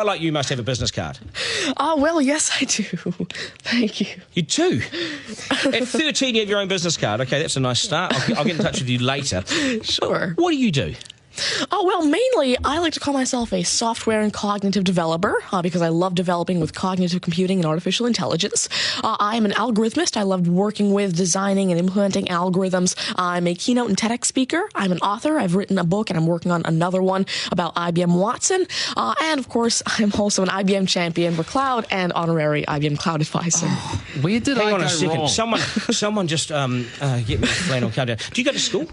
I like you must have a business card. Well, yes, I do. Thank you. You do? At 13, you have your own business card. OK, that's a nice start. I'll get in touch with you later. Sure. What do you do? Well, mainly, I like to call myself a software and cognitive developer because I love developing with cognitive computing and artificial intelligence. I am an algorithmist. I love working with, designing, and implementing algorithms. I'm a keynote and TEDx speaker. I'm an author. I've written a book, and I'm working on another one about IBM Watson. And, of course, I'm also an IBM champion for cloud and honorary IBM cloud advisor. Oh, where did Hang I on go a second. wrong? Someone just get me a flannel countdown. Do you go to school?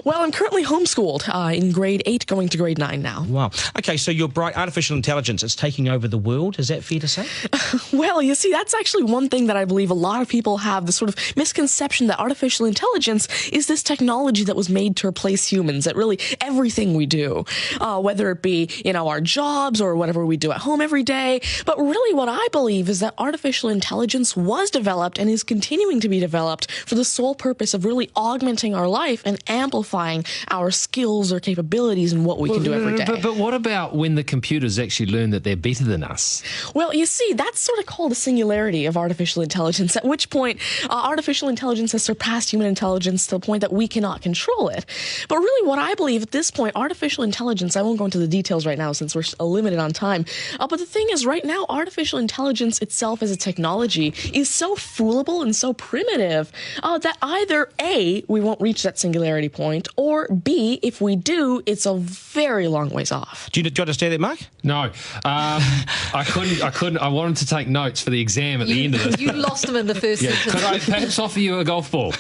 Well, I'm currently homeschooled in grade 8, going to grade 9 now. Wow. OK, so you're bright. Artificial intelligence, it's taking over the world. Is that fair to say? Well, you see, that's actually one thing that I believe a lot of people have, this sort of misconception that artificial intelligence is this technology that was made to replace humans, that really everything we do, whether it be, our jobs or whatever we do at home every day. But really what I believe is that artificial intelligence was developed and is continuing to be developed for the sole purpose of really augmenting our life and amplifying our skills or capabilities and what we can do every day. But what about when the computers actually learn that they're better than us? Well, you see, that's sort of called a singularity of artificial intelligence, at which point artificial intelligence has surpassed human intelligence to the point that we cannot control it. But really what I believe at this point, artificial intelligence, I won't go into the details right now since we're limited on time, but the thing is right now, artificial intelligence itself as a technology is so foolable and so primitive that either A, we won't reach that singularity point, or B, if we do, it's a very long ways off. Do you understand that, Mark? No. I couldn't. I wanted to take notes for the exam at the end of this. You lost them in the first sentence. Could I perhaps offer you a golf ball?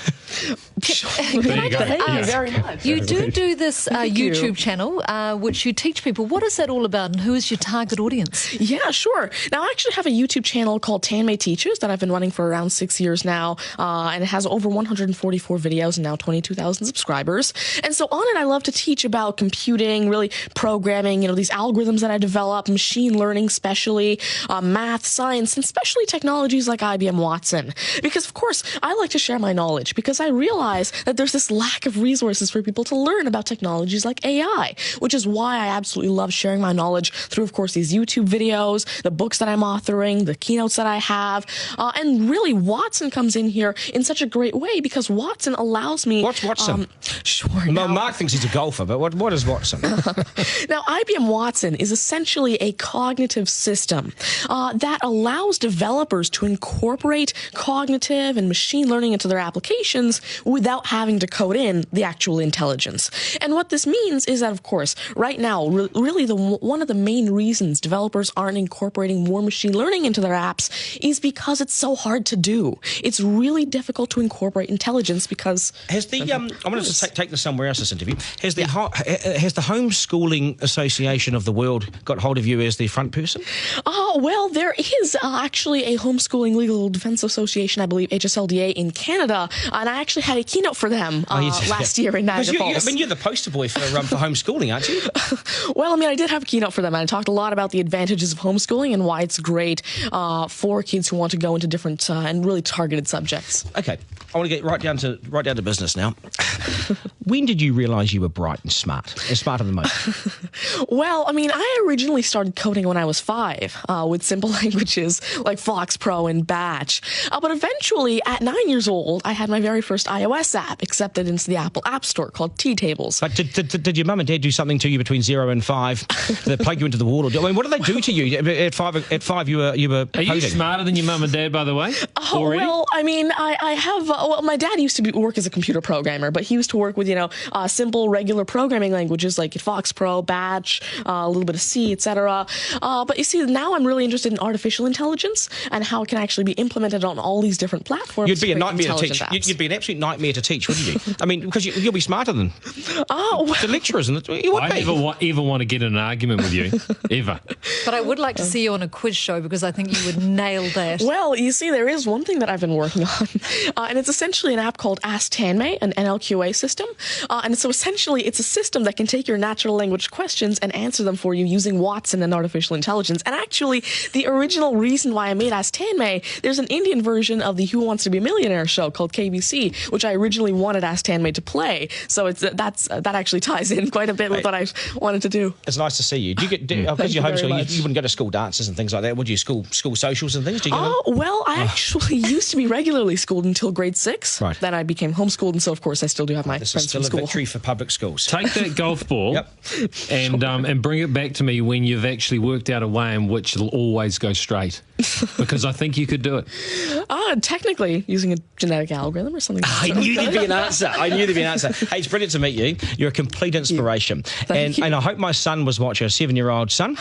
There you go. Thank you very much. You do this YouTube channel, which you teach people. What is that all about, and who is your target audience? Yeah, sure. Now, I actually have a YouTube channel called Tanmay Teaches that I've been running for around 6 years now, and it has over 144 videos and now 22,000 subscribers. And so on it, I love to teach about computing, really programming, these algorithms that I develop, machine learning especially, math, science, and especially technologies like IBM Watson. Because, of course, I like to share my knowledge because I realize that there's this lack of resources for people to learn about technologies like AI, which is why I absolutely love sharing my knowledge through, of course, these YouTube videos, the books that I'm authoring, the keynotes that I have, and really Watson comes in here in such a great way because Watson allows me... What's Watson? Sure. Mark thinks he's a golfer, but what is Watson? Now, IBM Watson is essentially a cognitive system that allows developers to incorporate cognitive and machine learning into their applications without having to code in the actual intelligence. And what this means is that, of course, right now, really one of the main reasons developers aren't incorporating more machine learning into their apps is because it's so hard to do. It's really difficult to incorporate intelligence because... I'm going to take this somewhere else, this interview. Has the Homeschooling Association of the World got hold of you as the front person? Well, there is actually a Homeschooling Legal Defense Association, I believe, HSLDA, in Canada, and I actually had a keynote for them last year in Niagara Falls. You're the poster boy for homeschooling, aren't you? Well, I did have a keynote for them, and I talked a lot about the advantages of homeschooling and why it's great for kids who want to go into different and really targeted subjects. Okay, I want to get right down to business now. When did you realise you were bright and smart, and smarter than most? Well, I originally started coding when I was 5 with simple languages like Fox Pro and Batch. But eventually, at 9 years old, I had my very first iOS app accepted into the Apple App Store called T-Tables. But did your mum and dad do something to you between 0 and 5 that plug you into the wall? What did they do to you at 5? At 5, you were Are you smarter than your mum and dad, by the way? Already? Well, I have. My dad used to work as a computer programmer, but he used to work with simple regular programming languages like Fox Pro, Batch, a little bit of C, etc. But you see, now I'm really interested in artificial intelligence and how it can actually be implemented on all these different platforms. You'd be a nightmare to teach. You'd be an absolute nightmare to teach, wouldn't you? Because you'll be smarter than the lecturers. You would I never ever want to get in an argument with you, ever. But I would like to see you on a quiz show because I think you would nail that. Well, you see, there is one thing that I've been working on, and it's essentially an app called Ask Tanmay, an NLQA system. And so essentially, it's a system that can take your natural language questions and answer them for you using Watson and artificial intelligence. And actually, the original reason why I made Ask Tanmay, there's an Indian version of the Who Wants to Be a Millionaire show called KBC, which I originally wanted Ask Tanmay to play. So that actually ties in quite a bit with what I wanted to do. It's nice to see you. Do you get because you're homeschooled, you wouldn't go to school dances and things like that, would you? School socials and things? Do you go well, I actually used to be regularly schooled until grade 6. Right. Then I became homeschooled, and so of course I still do have my This is friends still from a school. victory for public schools. Take that golf ball Yep. and bring it back to me when you've actually worked out a way in which it'll always go straight. Because I think you could do it. Technically, using a genetic algorithm or something. I knew there'd be an answer. Hey, it's brilliant to meet you. You're a complete inspiration. Thank you. And I hope my son was watching, a 7-year-old son.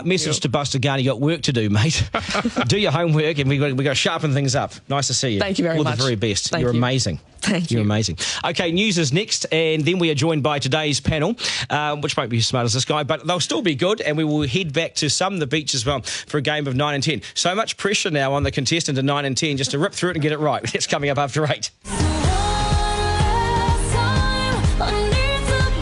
Message to Buster Garner, you got work to do, mate. Do your homework, and we got to sharpen things up. Nice to see you. Thank you very much. much. All the very best. Thank You're you. amazing. Thank you. You're amazing. Okay, news is next, and then we are joined by today's panel, which won't be as smart as this guy, but they'll still be good, and we will head back to the beach as well for a game of 9 and 10. So much pressure now on the contestant at 9 and 10 just to rip through it and get it right. It's coming up after 8.